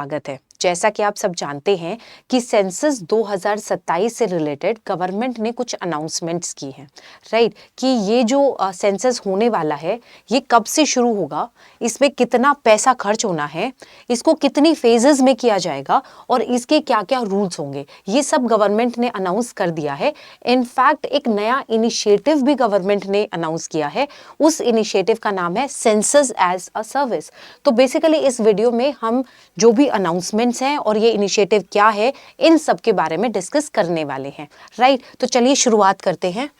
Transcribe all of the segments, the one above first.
स्वागत है। जैसा कि आप सब जानते हैं कि सेंसस 2027 से रिलेटेड गवर्नमेंट ने कुछ अनाउंसमेंट्स की हैं, राइट? कि ये जो सेंसस होने वाला है ये कब से शुरू होगा, इसमें कितना पैसा खर्च होना है, इसको कितनी फेजेस में किया जाएगा और इसके क्या क्या रूल्स होंगे, ये सब गवर्नमेंट ने अनाउंस कर दिया है। इनफैक्ट एक नया इनिशिएटिव भी गवर्नमेंट ने अनाउंस किया है। उस इनिशिएटिव का नाम है सेंसस एज अ सर्विस। तो बेसिकली इस वीडियो में हम जो भी अनाउंसमेंट्स हैं और ये इनिशिएटिव क्या है, इन सब के बारे में डिस्कस करने वाले हैं, राइट? तो चलिए शुरुआत करते हैं।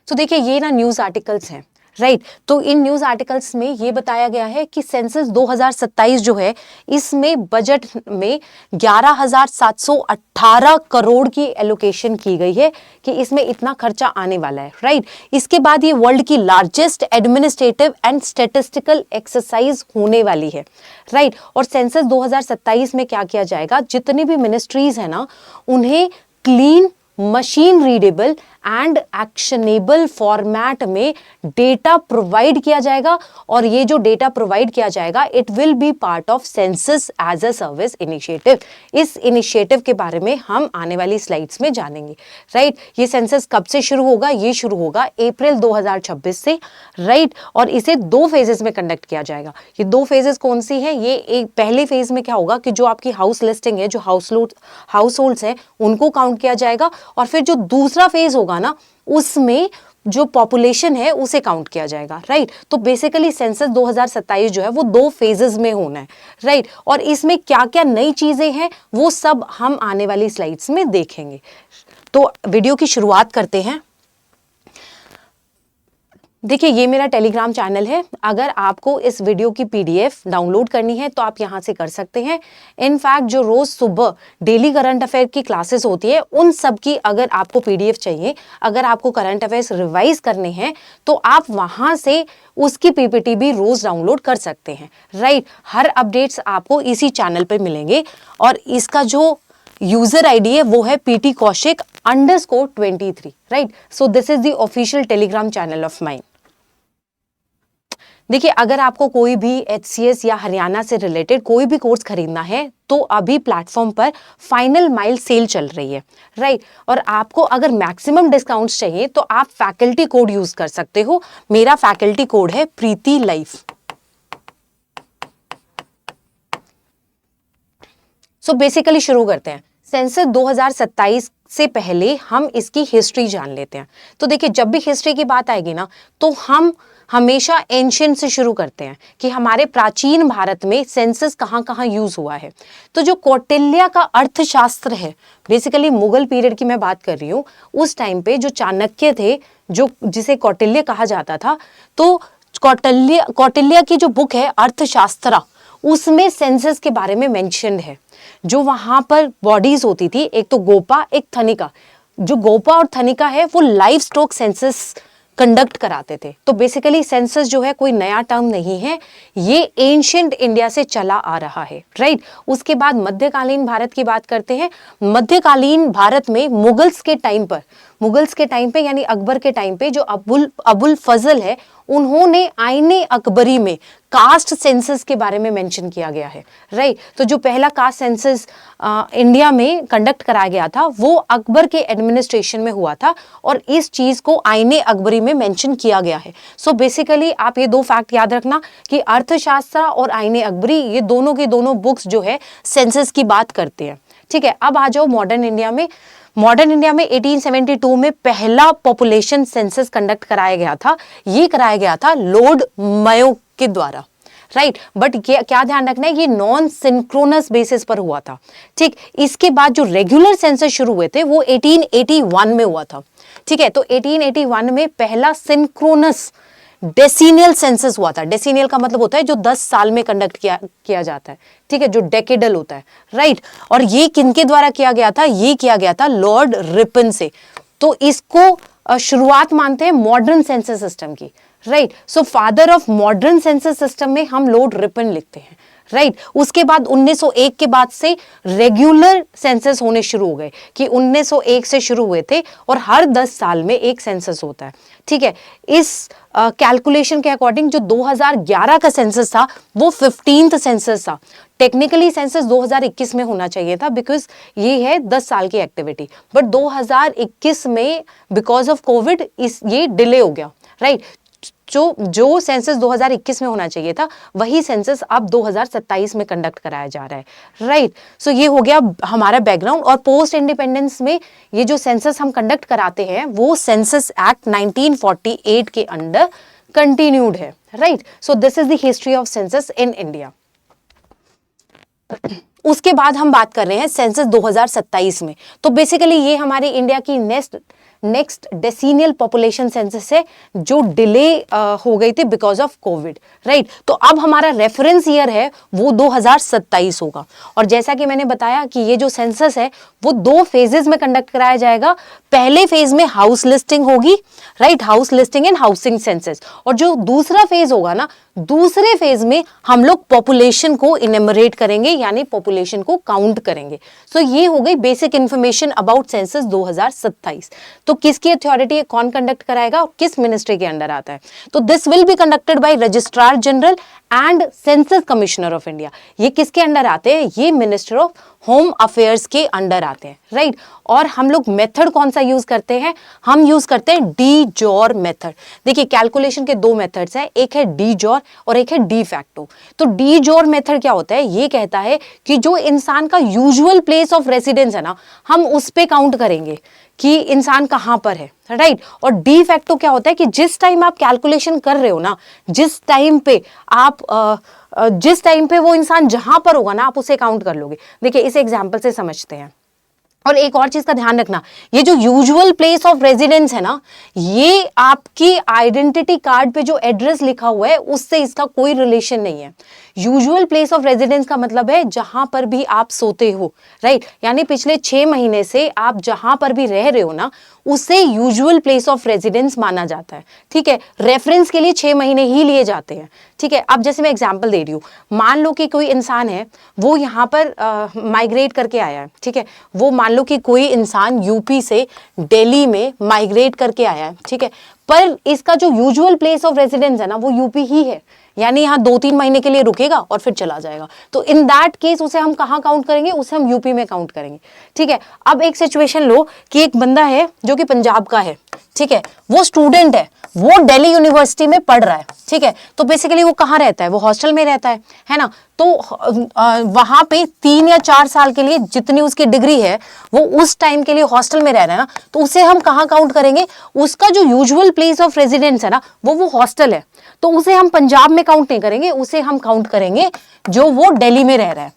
तो देखिए ये ना न्यूज़ आर्टिकल्स हैं, राइट? तो इन न्यूज़ आर्टिकल्स में ये बताया गया है कि सेंसस 2027 जो है इसमें बजट में 11,718 करोड़ की एलोकेशन की गई है कि इसमें इतना खर्चा आने वाला है, राइट? इसके बाद ये वर्ल्ड की largest administrative and statistical exercise होने वाली है, राइट? और सेंसस 2027 में क्या किया जाएगा, जितनी भी मिनिस्ट्रीज है ना उन्हें clean, machine readable and actionable format में डेटा प्रोवाइड किया जाएगा और ये जो डेटा प्रोवाइड किया जाएगा it will be part of census as a service initiative. इस इनिशिएटिव के बारे में हम आने वाली स्लाइड्स में जानेंगे, राइट? ये सेंसस कब से शुरू होगा, ये शुरू होगा अप्रैल 2026 से, राइट? और इसे 2 फेजेस में कंडक्ट किया जाएगा। ये 2 फेजेस कौन सी हैं? ये एक पहले फेज में क्या होगा कि जो आपकी हाउस लिस्टिंग है, जो हाउस होल्ड्स हैं उनको काउंट किया जाएगा और फिर जो दूसरा फेज होगा ना उसमें जो पॉपुलेशन है उसे काउंट किया जाएगा, राइट? तो बेसिकली सेंसस 2027 जो है वो 2 फेजेस में होना है, राइट? और इसमें क्या क्या नई चीजें हैं वो सब हम आने वाली स्लाइड्स में देखेंगे। तो वीडियो की शुरुआत करते हैं। देखिए ये मेरा टेलीग्राम चैनल है। अगर आपको इस वीडियो की पीडीएफ डाउनलोड करनी है तो आप यहाँ से कर सकते हैं। इनफैक्ट जो रोज सुबह डेली करंट अफेयर की क्लासेस होती है उन सब की अगर आपको पीडीएफ चाहिए, अगर आपको करंट अफेयर्स रिवाइज करने हैं तो आप वहाँ से उसकी पीपीटी भी रोज डाउनलोड कर सकते हैं, राइट? हर अपडेट्स आपको इसी चैनल पर मिलेंगे और इसका जो यूजर आईडी है वो है PT_23, right? So this is the official Telegram channel of mine. देखिए अगर आपको कोई भी HCS या हरियाणा से रिलेटेड कोई भी कोर्स खरीदना है तो अभी प्लेटफॉर्म पर फाइनल माइल सेल चल रही है, राइट? और आपको अगर मैक्सिमम डिस्काउंट्स चाहिए तो आप फैकल्टी कोड यूज कर सकते हो। मेरा फैकल्टी कोड है प्रीति लाइफ। सो बेसिकली शुरू करते हैं। सेंसस 2027 से पहले हम इसकी हिस्ट्री जान लेते हैं। तो देखिए जब भी हिस्ट्री की बात आएगी ना तो हम हमेशा एंशिएंट से शुरू करते हैं कि हमारे प्राचीन भारत में सेंसस कहाँ कहाँ यूज हुआ है। तो जो कौटिल्य का अर्थशास्त्र है, बेसिकली मुगल पीरियड की मैं बात कर रही हूँ, उस टाइम पे जो चाणक्य थे, जो जिसे कौटिल्य कहा जाता था, तो कौटिल्य की जो बुक है अर्थशास्त्र, उसमें सेंसस के बारे में मेंशन्ड है। जो वहां पर बॉडीज होती थी, एक तो गोपा एक थनिका, जो गोपा और थनिका है वो लाइव स्टॉक सेंसस कंडक्ट कराते थे। तो बेसिकली सेंसस जो है कोई नया टर्म नहीं है, ये एंशिएंट इंडिया से चला आ रहा है, राइट? उसके बाद मध्यकालीन भारत की बात करते हैं। मध्यकालीन भारत में मुगल्स के टाइम पे यानी अकबर के टाइम पे जो अबुल फजल है, उन्होंने आईने अकबरी में कास्ट सेंसस के बारे में मेंशन किया गया है, राइट? तो जो पहला कास्ट सेंसस इंडिया में कंडक्ट कराया गया था वो अकबर के एडमिनिस्ट्रेशन में हुआ था और इस चीज को आईने अकबरी में मेंशन किया गया है। सो बेसिकली आप ये 2 फैक्ट याद रखना कि अर्थशास्त्र और आईने अकबरी ये दोनों के दोनों बुक्स जो है सेंसस की बात करते हैं, ठीक है? अब आ जाओ मॉडर्न इंडिया में। मॉडर्न इंडिया में 1872 में पहला पॉपुलेशन सेंसस कंडक्ट कराया गया था। ये कराया गया था लॉर्ड मायो के द्वारा, राइट? बट क्या ध्यान रखना है, ये नॉन सिंक्रोनस बेसिस पर हुआ था, ठीक? इसके बाद जो रेगुलर सेंसस शुरू हुए थे वो 1881 में हुआ था, ठीक है? तो 1881 में पहला सिंक्रोनस डेसीनियल सेंसस हुआ था। डेसीनियल का मतलब होता है जो 10 साल में कंडक्ट किया जाता है, ठीक है? जो डेकेडल होता है, राइट? और ये किनके द्वारा किया गया था? ये किया गया था लॉर्ड रिपन से। तो इसको शुरुआत मानते हैं मॉडर्न सेंसस सिस्टम की, right? So father of modern census system में हम लॉर्ड रिपन लिखते हैं, राइट उसके बाद 1901 के बाद से रेगुलर सेंसस होने शुरू हो गए, कि 1901 से शुरू हुए थे और हर 10 साल में एक सेंसस होता है। ठीक है, इस कैलकुलेशन के अकॉर्डिंग जो 2011 का सेंसस था वो 15th सेंसस था। टेक्निकली सेंसस 2021 में होना चाहिए था, बिकॉज ये है 10 साल की एक्टिविटी, बट 2021 में बिकॉज ऑफ कोविड ये डिले हो गया। राइट जो सेंसस 2021 में होना चाहिए था वही सेंसस अब 2027 में कंडक्ट कराया जा रहा है। राइट सो ये हो गया हमारा बैकग्राउंड। और पोस्ट इंडिपेंडेंस में ये जो सेंसस हम कंडक्ट कराते हैं वो सेंसस एक्ट 1948 के अंडर कंटिन्यूड है। Right so this is the history of census in India. उसके बाद हम बात कर रहे हैं सेंसस 2027 में। तो बेसिकली ये हमारे इंडिया की नेक्स्ट डेसीनियल पॉपुलेशन सेंसस है जो डिले हो गई थी बिकॉज ऑफ कोविड। राइट तो अब हमारा रेफरेंस ईयर है वो 2027 होगा। और जैसा कि मैंने बताया कि ये जो सेंसस है वो 2 फेजेस में कंडक्ट कराया जाएगा। पहले फेज में हाउस लिस्टिंग होगी, right house listing and housing census, और जो दूसरा फेज होगा ना, दूसरे फेज में हम लोग पॉपुलेशन को इनमरेट करेंगे, यानी पॉपुलेशन को काउंट करेंगे। सो ये हो गई बेसिक इंफॉर्मेशन अबाउट सेंसस 2027। तो किसकी अथॉरिटी है, कौन कंडक्ट कराएगा और किस मिनिस्ट्री के अंडर आता है? तो this will be conducted by registrar general and census commissioner of India. ये किसके अंडर आते हैं? ये मिनिस्टर ऑफ होम अफेयर्स के अंडर आते हैं। राइट और हम लोग मेथड कौन सा यूज करते हैं? हम यूज करते हैं डी जॉर मेथड। देखिए कैलकुलेशन के 2 मेथड्स हैं, एक है डी जॉर और एक है डी फैक्टो। तो डी जॉर मेथड क्या होता है? ये कहता है कि जो इंसान का यूजुअल प्लेस ऑफ रेसिडेंस है ना, हम उस पे काउंट करेंगे कि इंसान कहां पर है। राइट और डी फैक्टो क्या होता है कि जिस टाइम आप कैलकुलेशन कर रहे हो ना, जिस टाइम पे वो इंसान जहां पर होगा ना, आप उसे काउंट कर लोगे। देखिए इस एग्जांपल से समझते हैं। और एक और चीज का ध्यान रखना, ये जो यूजुअल प्लेस ऑफ रेजिडेंस है ना, ये आपकी आइडेंटिटी कार्ड पे जो एड्रेस लिखा हुआ है उससे इसका कोई रिलेशन नहीं है। यूजुअल प्लेस ऑफ रेजिडेंस का मतलब है जहां पर भी आप सोते हो। राइट यानी पिछले 6 महीने से आप जहां पर भी रह रहे हो ना, उसे यूजुअल प्लेस ऑफ रेजिडेंस माना जाता है। ठीक है, रेफरेंस के लिए 6 महीने ही लिए जाते हैं। ठीक है, अब जैसे मैं एग्जांपल दे रही हूँ, मान लो कि कोई इंसान है वो यहाँ पर माइग्रेट करके आया है। ठीक है, वो मान लो कि कोई इंसान यूपी से दिल्ली में माइग्रेट करके आया है। ठीक है, पर इसका जो यूजुअल प्लेस ऑफ रेजिडेंस है ना, वो यूपी ही है, यानी यहाँ 2-3 महीने के लिए रुकेगा और फिर चला जाएगा। तो इन दैट केस उसे हम कहाँ काउंट करेंगे? उसे हम यूपी में काउंट करेंगे। ठीक है, अब एक सिचुएशन लो कि एक बंदा है जो कि पंजाब का है। ठीक है, वो स्टूडेंट है, वो दिल्ली यूनिवर्सिटी में पढ़ रहा है। ठीक है, तो बेसिकली वो कहाँ रहता है? वो हॉस्टल में रहता है ना। तो वहां पे 3 या 4 साल के लिए जितनी उसकी डिग्री है वो उस टाइम के लिए हॉस्टल में रह रहा है ना, तो उसे हम कहाँ काउंट करेंगे? उसका जो यूजुअल प्लेस ऑफ रेजिडेंस है ना, वो हॉस्टल है, तो उसे हम पंजाब में काउंट नहीं करेंगे, उसे हम काउंट करेंगे जो वो दिल्ली में रह रहा है।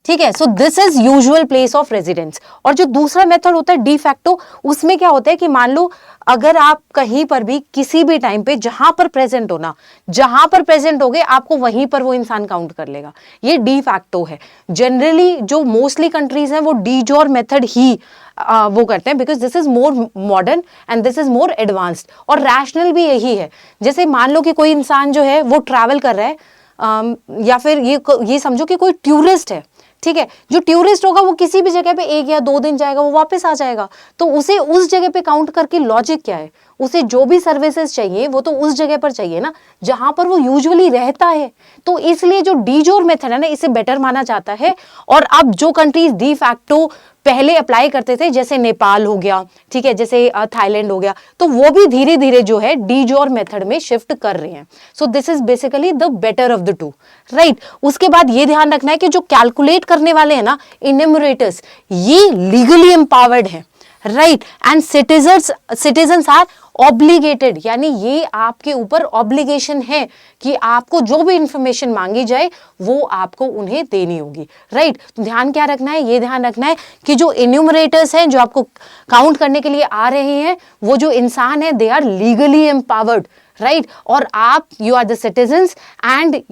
ठीक है, so this is usual place of residence. और जो दूसरा मेथड होता है डी फैक्टो, उसमें क्या होता है कि मान लो अगर आप कहीं पर भी किसी भी टाइम पे जहां पर प्रेजेंट हो ना, जहां पर प्रेजेंट हो गए आपको वहीं पर वो इंसान काउंट कर लेगा। ये डी फैक्टो है। जनरली जो मोस्टली कंट्रीज हैं वो डी जॉर मेथड ही वो करते हैं, because this is more modern and this is more advanced, और रैशनल भी यही है। जैसे मान लो कि कोई इंसान जो है वो ट्रैवल कर रहा है, या फिर ये समझो कि कोई टूरिस्ट है। ठीक है, जो टूरिस्ट होगा वो किसी भी जगह पे 1 या 2 दिन जाएगा, वो वापस आ जाएगा, तो उसे उस जगह पे काउंट करके लॉजिक क्या है? उसे जो भी सर्विसेज चाहिए वो तो उस जगह पर चाहिए ना जहां पर वो यूजुअली रहता है। तो इसलिए जो डी जोर मेथड है ना, इसे बेटर माना जाता है। और अब जो कंट्रीज डी फैक्टो पहले अप्लाई करते थे, जैसे नेपाल हो गया, ठीक है, जैसे थाईलैंड हो गया, तो वो भी धीरे धीरे जो है डी जॉर मेथड में शिफ्ट कर रहे हैं। सो this is basically the better of the 2। Right, उसके बाद ये ध्यान रखना है कि जो कैलकुलेट करने वाले हैं ना, इन्यूमरेटर्स, ये लीगली एम्पावर्ड है। Right and citizens are obligated, यानी ये आपके ऊपर ऑब्लिगेशन है कि आपको जो भी इंफॉर्मेशन मांगी जाए वो आपको उन्हें देनी होगी। राइट, तो ध्यान क्या रखना है? ये ध्यान रखना है कि जो इन्यूमरेटर्स हैं, जो आपको काउंट करने के लिए आ रहे हैं, वो जो इंसान है they are legally empowered. Right, और आप you are the citizens and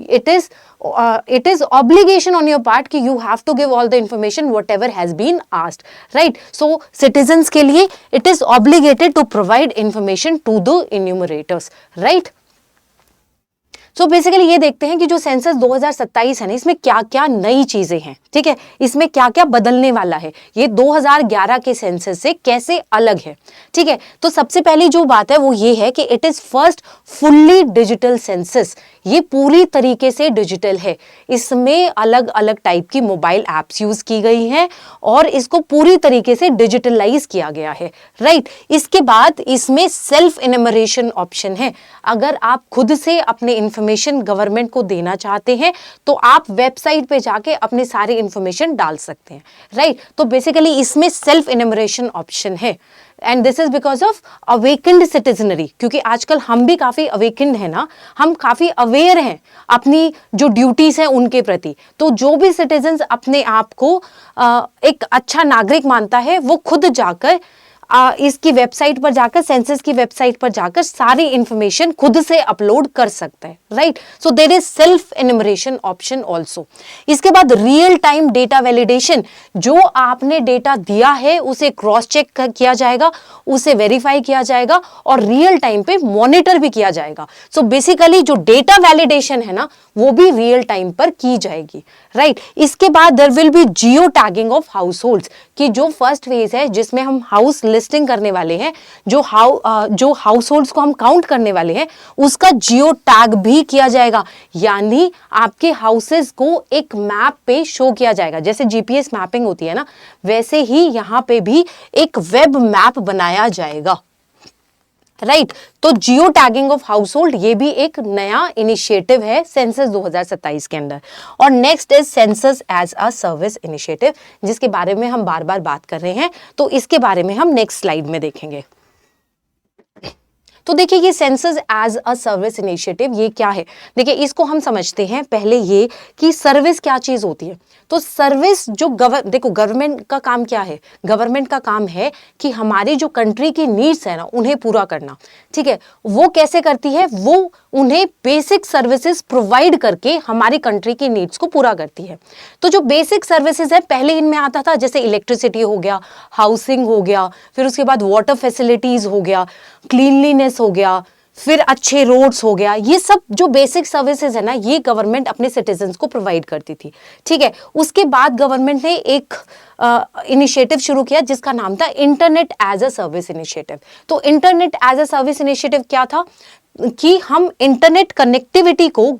it is obligation on your part कि you have to give all the information whatever has been asked. Right, so citizens के लिए it is obligated to provide information to the enumerators. Right, so basically ये देखते हैं कि जो census 2027 है ना, इसमें क्या क्या नई चीजें हैं, ठीक है, इसमें क्या क्या बदलने वाला है, ये 2011 के सेंसस से कैसे अलग है, ठीक है। तो सबसे पहली जो बात है वो ये है कि it is first fully digital census, ये पूरी तरीके से डिजिटल है, इसमें अलग अलग टाइप की मोबाइल एप्स यूज की गई हैं और इसको पूरी तरीके से डिजिटलाइज किया गया है, राइट। इसके बाद इसमें सेल्फ इनमरेशन ऑप्शन है, अगर आप खुद से अपने इंफॉर्मेशन गवर्नमेंट को देना चाहते हैं तो आप वेबसाइट पे जाके अपने सारे इंफॉर्मेशन डाल सकते हैं, राइट। तो बेसिकली इसमें सेल्फ इनमरेशन ऑप्शन है and this is because of awakened citizenry, क्योंकि आजकल हम भी काफी अवेकेंड है ना, हम काफी अवेयर हैं अपनी जो ड्यूटीज हैं उनके प्रति। तो जो भी सिटीजन्स अपने आप को एक अच्छा नागरिक मानता है वो खुद जाकर इसकी वेबसाइट पर जाकर, सेंसस की वेबसाइट पर जाकर सारी इंफॉर्मेशन खुद से अपलोड कर सकता है, right. So there is self enumeration option also. इसके बाद रियल टाइम डेटा वैलिडेशन, जो आपने डेटा दिया है उसे क्रॉस चेक किया जाएगा, उसे वेरीफाई किया जाएगा और रियल टाइम पे मॉनिटर भी किया जाएगा। सो बेसिकली जो डेटा वैलिडेशन है ना वो भी रियल टाइम पर की जाएगी, राइट। इसके बाद there will be geo tagging of households, कि जो फर्स्ट फेज है जिसमें हम हाउस लिस्टिंग करने वाले हैं, जो हाउस होल्ड्स को हम काउंट करने वाले हैं उसका जियो टैग भी किया जाएगा, यानी आपके हाउसेस को एक मैप पे शो किया जाएगा। जैसे जीपीएस मैपिंग होती है ना, वैसे ही यहां पे भी एक वेब मैप बनाया जाएगा, राइट। तो जियो टैगिंग ऑफ हाउस होल्ड ये भी एक नया इनिशिएटिव है सेंसस 2027 के अंदर। और next is census as a service initiative, जिसके बारे में हम बार बार बात कर रहे हैं, तो इसके बारे में हम नेक्स्ट स्लाइड में देखेंगे। तो देखिए ये census as a service initiative ये क्या है, देखिए इसको हम समझते हैं पहले ये कि सर्विस क्या चीज होती है। तो सर्विस जो देखो गवर्नमेंट का काम क्या है, गवर्नमेंट का काम है कि हमारी जो कंट्री की नीड्स है ना उन्हें पूरा करना, ठीक है। वो कैसे करती है, वो उन्हें बेसिक सर्विसेज प्रोवाइड करके हमारी कंट्री की नीड्स को पूरा करती है। तो जो बेसिक सर्विसेज है पहले इनमें आता था, जैसे इलेक्ट्रिसिटी हो गया, हाउसिंग हो गया, फिर उसके बाद वाटर फैसिलिटीज हो गया, क्लीनलीनेस हो गया, फिर अच्छे रोड्स हो गया, ये सब जो बेसिक सर्विसेज है ना ये गवर्नमेंट अपने सिटीजन्स को प्रोवाइड करती थी, ठीक है। उसके बाद गवर्नमेंट ने एक इनिशिएटिव शुरू किया जिसका नाम था internet as a service initiative. तो internet as a service initiative क्या था कि हम इंटरनेट कनेक्टिविटी को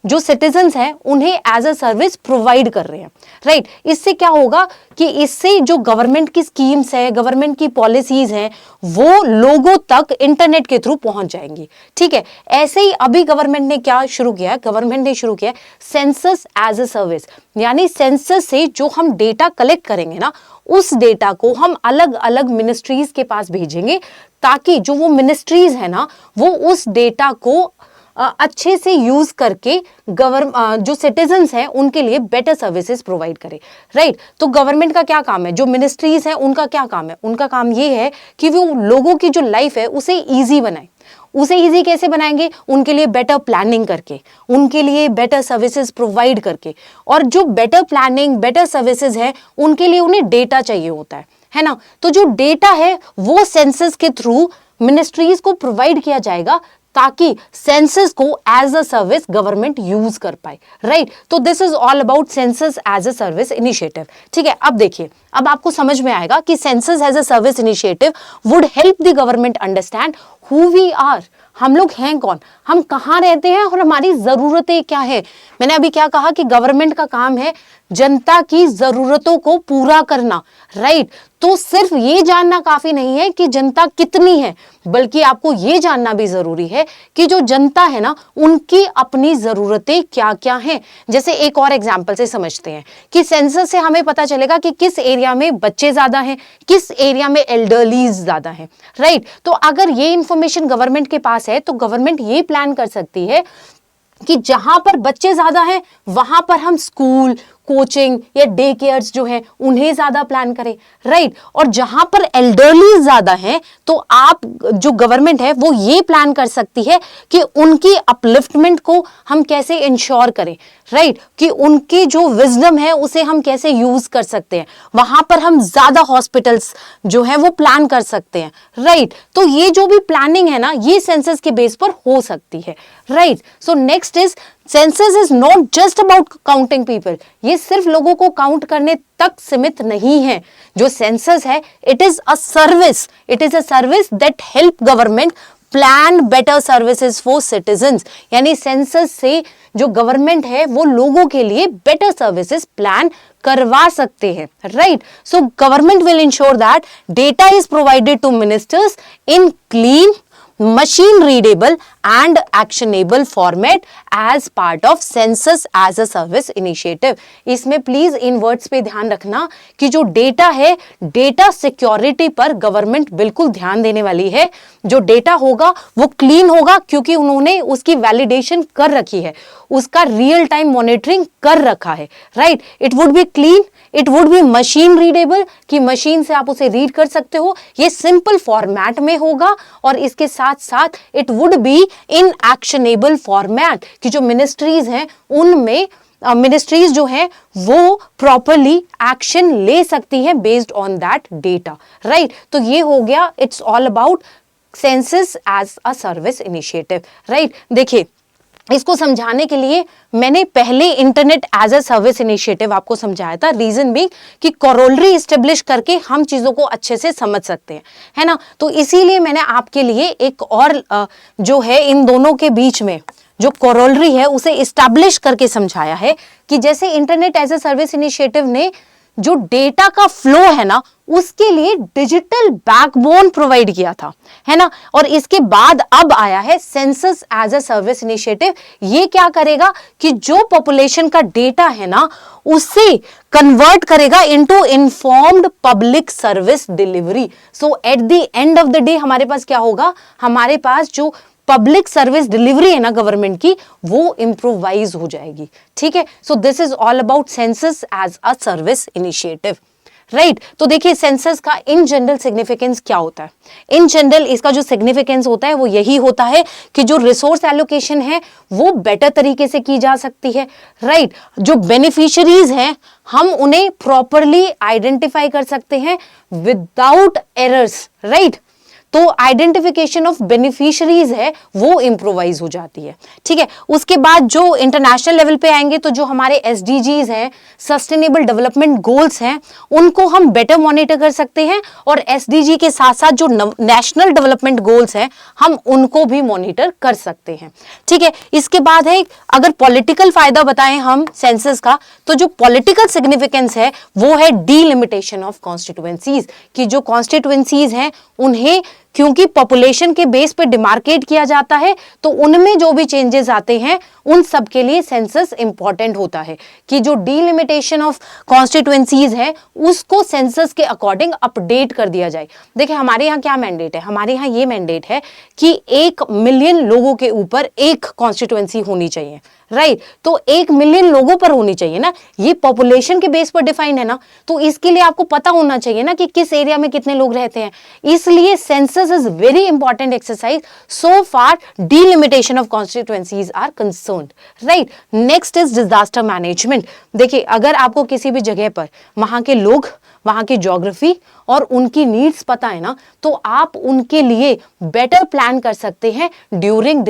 जो सिटीजन्स हैं उन्हें एज अ सर्विस प्रोवाइड कर रहे हैं, राइट। इससे क्या होगा कि इससे जो गवर्नमेंट की स्कीम्स है, गवर्नमेंट की पॉलिसीज हैं, वो लोगों तक इंटरनेट के थ्रू पहुंच जाएंगी, ठीक है। ऐसे ही अभी गवर्नमेंट ने क्या शुरू किया, गवर्नमेंट ने शुरू किया सेंसस एज अ सर्विस, यानी सेंसस से जो हम डेटा कलेक्ट करेंगे ना उस डेटा को हम अलग अलग मिनिस्ट्रीज के पास भेजेंगे, ताकि जो वो मिनिस्ट्रीज है ना वो उस डेटा को अच्छे से यूज करके जो सिटीजन्स हैं उनके लिए बेटर सर्विसेज प्रोवाइड करे, राइट। तो गवर्नमेंट का क्या काम है, जो मिनिस्ट्रीज हैं उनका क्या काम है, उनका काम ये है कि वो लोगों की जो लाइफ है उसे ईजी बनाए। उसे ईजी कैसे बनाएंगे, उनके लिए बेटर प्लानिंग करके, उनके लिए बेटर सर्विसेज प्रोवाइड करके। और जो बेटर प्लानिंग, बेटर सर्विसेज है उनके लिए उन्हें डेटा चाहिए होता है ना। तो जो डेटा है वो सेंसस के थ्रू मिनिस्ट्रीज को प्रोवाइड किया जाएगा, ताकि सेंसस को as a service government use कर पाए, राइट। तो this is all about census as a service initiative, ठीक है। अब देखिए, अब आपको समझ में आएगा कि census as a service initiative would help the government understand who we are, हम लोग हैं कौन, हम कहाँ रहते हैं और हमारी जरूरतें क्या है। मैंने अभी क्या कहा कि गवर्नमेंट का काम है जनता की जरूरतों को पूरा करना, राइट। तो सिर्फ ये जानना काफी नहीं है कि जनता कितनी है, बल्कि आपको ये जानना भी जरूरी है कि जो जनता है ना उनकी अपनी जरूरतें क्या क्या हैं। जैसे एक और एग्जांपल से समझते हैं कि सेंसस से हमें पता चलेगा कि किस एरिया में बच्चे ज्यादा हैं, किस एरिया में एल्डरलीज ज्यादा हैं, राइट। तो अगर ये इंफॉर्मेशन गवर्नमेंट के पास है तो गवर्नमेंट ये प्लान कर सकती है कि जहां पर बच्चे ज्यादा हैं वहां पर हम स्कूल, कोचिंग या डे केयर्स जो है उन्हें ज्यादा प्लान करें, राइट। और जहां पर एल्डरली ज्यादा हैं तो आप जो गवर्नमेंट है वो ये प्लान कर सकती है कि उनकी अपलिफ्टमेंट को हम कैसे इंश्योर करें, राइट, कि उनकी जो विजडम है उसे हम कैसे यूज कर सकते हैं, वहां पर हम ज्यादा हॉस्पिटल्स जो है वो प्लान कर सकते हैं, राइट। तो ये जो भी प्लानिंग है ना ये सेंसस के बेस पर हो सकती है, right. So next is census is not just about counting people, ये सिर्फ लोगों को काउंट करने तक सीमित नहीं है। जो सेंसस है it is a service, it is a service that help government plan better services for citizens, यानी सेंसस से जो गवर्नमेंट है वो लोगों के लिए बेटर सर्विसेज प्लान करवा सकते हैं, right. So government will ensure that data is provided to ministers in clean, machine readable and actionable format as part of census as a service initiative। इसमें प्लीज इन वर्ड्स पे ध्यान रखना कि जो data है, डेटा सिक्योरिटी पर government बिल्कुल ध्यान देने वाली है। जो डेटा होगा वो क्लीन होगा क्योंकि उन्होंने उसकी वैलिडेशन कर रखी है, उसका रियल टाइम मॉनिटरिंग कर रखा है, right. It would be clean, it would be machine readable, कि मशीन से आप उसे रीड कर सकते हो, ये सिंपल फॉर्मेट में होगा, और इसके साथ साथ it would be in actionable format, कि जो मिनिस्ट्रीज हैं उनमें मिनिस्ट्रीज जो हैं वो प्रॉपरली एक्शन ले सकती हैं based on that data, right. तो ये हो गया, it's all about census as a service initiative, right. देखिए इसको समझाने के लिए मैंने पहले internet as a service initiative आपको समझाया था, रीजन भी कि कोरोलरी एस्टेब्लिश करके हम चीजों को अच्छे से समझ सकते हैं, है ना। तो इसीलिए मैंने आपके लिए एक और जो है इन दोनों के बीच में जो कोरोलरी है उसे इस्टेब्लिश करके समझाया है कि जैसे internet as a service initiative ने जो डेटा का फ्लो है ना उसके लिए डिजिटल बैकबोन प्रोवाइड किया था, है ना। और इसके बाद अब आया है census as a service initiative. ये क्या करेगा कि जो पॉपुलेशन का डेटा है ना उसे कन्वर्ट करेगा into informed public service delivery. So at the end of the day हमारे पास क्या होगा, हमारे पास जो पब्लिक सर्विस डिलीवरी है ना गवर्नमेंट की वो इंप्रोवाइज हो जाएगी, ठीक है। So this is all about census as a service initiative, right. तो देखिए सेंसस का इन जनरल सिग्निफिकेंस क्या होता है। इन जनरल इसका जो सिग्निफिकेंस होता है वो यही होता है कि जो रिसोर्स एलोकेशन है वो बेटर तरीके से की जा सकती है, राइट। जो बेनिफिशियरीज हैं हम उन्हें प्रॉपरली आइडेंटिफाई कर सकते हैं विदाउट एरर्स, राइट। तो आइडेंटिफिकेशन ऑफ बेनिफिशियरीज है वो इंप्रोवाइज हो जाती है, ठीक है। उसके बाद जो इंटरनेशनल लेवल पे आएंगे तो जो हमारे एसडीजीज हैं, सस्टेनेबल डेवलपमेंट गोल्स हैं, उनको हम बेटर मॉनिटर कर सकते हैं, और एसडीजी के साथ साथ जो नेशनल डेवलपमेंट गोल्स हैं हम उनको भी मॉनिटर कर सकते हैं, ठीक है। इसके बाद है अगर पॉलिटिकल फायदा बताएं हम सेंसस का, तो जो पॉलिटिकल सिग्निफिकेंस है वो है डीलिमिटेशन ऑफ कॉन्स्टिट्यूएंसीज, कि जो कॉन्स्टिट्यूएंसीज हैं उन्हें क्योंकि पॉपुलेशन के बेस पे डिमार्केट किया जाता है तो उनमें जो भी चेंजेस आते हैं उन सब के लिए सेंसस इंपॉर्टेंट होता है, कि जो डीलिमिटेशन ऑफ कॉन्स्टिट्यूएंसीज है उसको सेंसस के अकॉर्डिंग अपडेट कर दिया जाए। देखिए हमारे यहाँ क्या मैंडेट है, हमारे यहाँ ये मैंडेट है कि 1 मिलियन लोगों के ऊपर एक कॉन्स्टिट्यूएंसी होनी चाहिए, राइट। तो 1 मिलियन लोगों पर होनी चाहिए ना, ये पॉपुलेशन के बेस पर डिफाइंड है ना, तो इसके लिए आपको पता होना चाहिए ना कि किस एरिया में कितने लोग रहते हैं। इसलिए census is very important exercise so far delimitation of constituencies are concerned, right. Next is disaster management. देखिए अगर आपको किसी भी जगह पर वहां के लोग, वहां की ज्योग्राफी और उनकी नीड्स पता है ना, तो आप उनके लिए बेटर प्लान कर सकते हैं during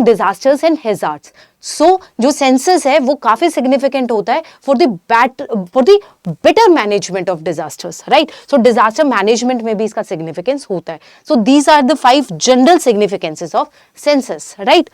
disasters and hazards. So जो सेंसस है वो काफी सिग्निफिकेंट होता है for the better management of disasters, right. So disaster management में भी इसका सिग्निफिकेंस होता है। So these are the 5 general significances of census, right.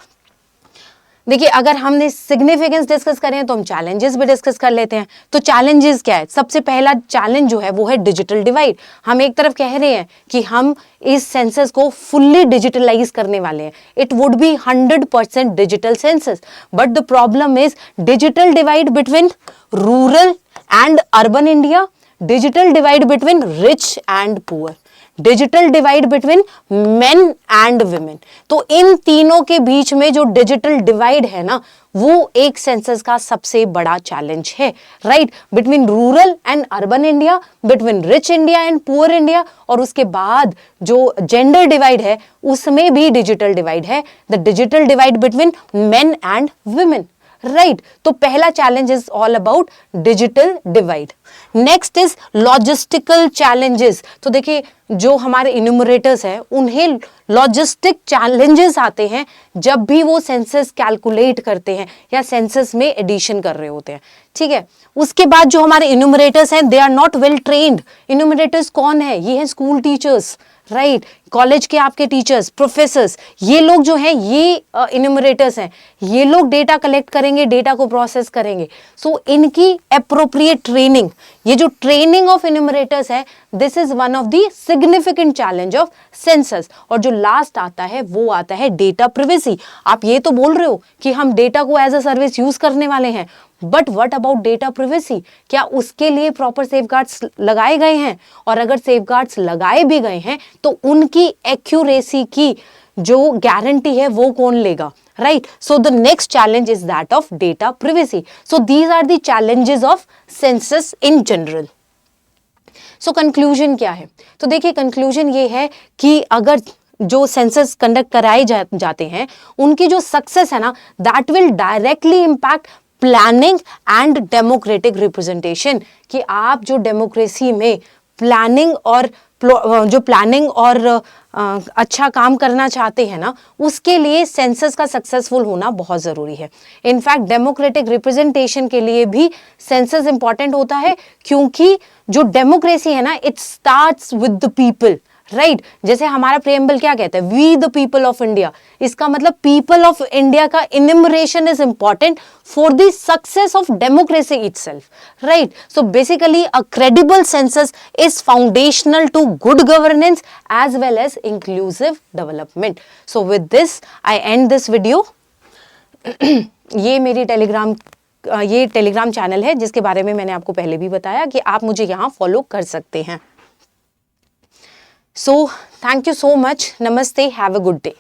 देखिए अगर हमने सिग्निफिकेंस डिस्कस करें तो हम चैलेंजेस भी डिस्कस कर लेते हैं। तो चैलेंजेस क्या है, सबसे पहला चैलेंज जो है वो है डिजिटल डिवाइड। हम एक तरफ कह रहे हैं कि हम इस सेंसस को फुल्ली डिजिटलाइज करने वाले हैं, it would be 100% digital census, but the problem is digital divide between rural and urban India, digital divide between rich and poor. Digital divide between main and women. तो इन तीनों के बीच में जो digital divide है ना, वो एक सेंसस का सबसे बड़ा चैलेंज है, right, between rural and urban India, between rich India and poor India, और उसके बाद जो जेंडर डिवाइड है उसमें भी डिजिटल डिवाइड है, the digital divide between main and women, right. तो पहला challenge is all about digital divide. Next is logistical challenges. तो देखिए जो हमारे इन्यूमरेटर्स हैं उन्हें लॉजिस्टिक चैलेंजेस आते हैं जब भी वो सेंसस कैलकुलेट करते हैं या सेंसस में एडिशन कर रहे होते हैं, ठीक है। उसके बाद जो हमारे इन्यूमरेटर्स हैं they are not well trained. Enumerators कौन है? ये हैं स्कूल टीचर्स, राइट, कॉलेज के आपके टीचर्स, प्रोफेसर्स, ये लोग जो हैं ये इन्यूमरेटर्स हैं, ये लोग डेटा कलेक्ट करेंगे, डेटा को प्रोसेस करेंगे। सो इनकी एप्रोप्रिएट ट्रेनिंग, ये जो ट्रेनिंग ऑफ इन्यूमरेटर्स है, this is one of the significant challenge of census. और जो लास्ट आता है वो आता है डेटा प्रिवेसी। आप ये तो बोल रहे हो कि हम डेटा को एज अ सर्विस यूज करने वाले हैं, but what about data privacy? क्या उसके लिए प्रॉपर सेफगार्ड्स लगाए गए हैं? और अगर सेफगार्ड्स लगाए भी गए हैं तो उनकी एक्यूरेसी की जो गारंटी है वो कौन लेगा, right? So the next challenge is that of data privacy. So these are the challenges of census in general. So conclusion क्या है? तो देखिए कंक्लूजन ये है कि अगर जो सेंसस कंडक्ट कराए जाते हैं उनकी जो सक्सेस है ना, that will directly impact planning and democratic representation. कि आप जो डेमोक्रेसी में प्लानिंग और अच्छा काम करना चाहते हैं ना, उसके लिए सेंसस का सक्सेसफुल होना बहुत जरूरी है। इनफैक्ट डेमोक्रेटिक रिप्रेजेंटेशन के लिए भी सेंसस इंपॉर्टेंट होता है, क्योंकि जो डेमोक्रेसी है ना, it starts with the people, right. जैसे हमारा प्रेम्बल क्या कहता है? We the people of India. इसका मतलब पीपल ऑफ इंडिया का enumeration is important for the success of democracy itself, right. So basically a credible census is foundational to good governance as well as inclusive development. So with this I end this video. ये मेरी Telegram channel है जिसके बारे में मैंने आपको पहले भी बताया कि आप मुझे यहाँ फॉलो कर सकते हैं। So, thank you so much. Namaste. Have a good day.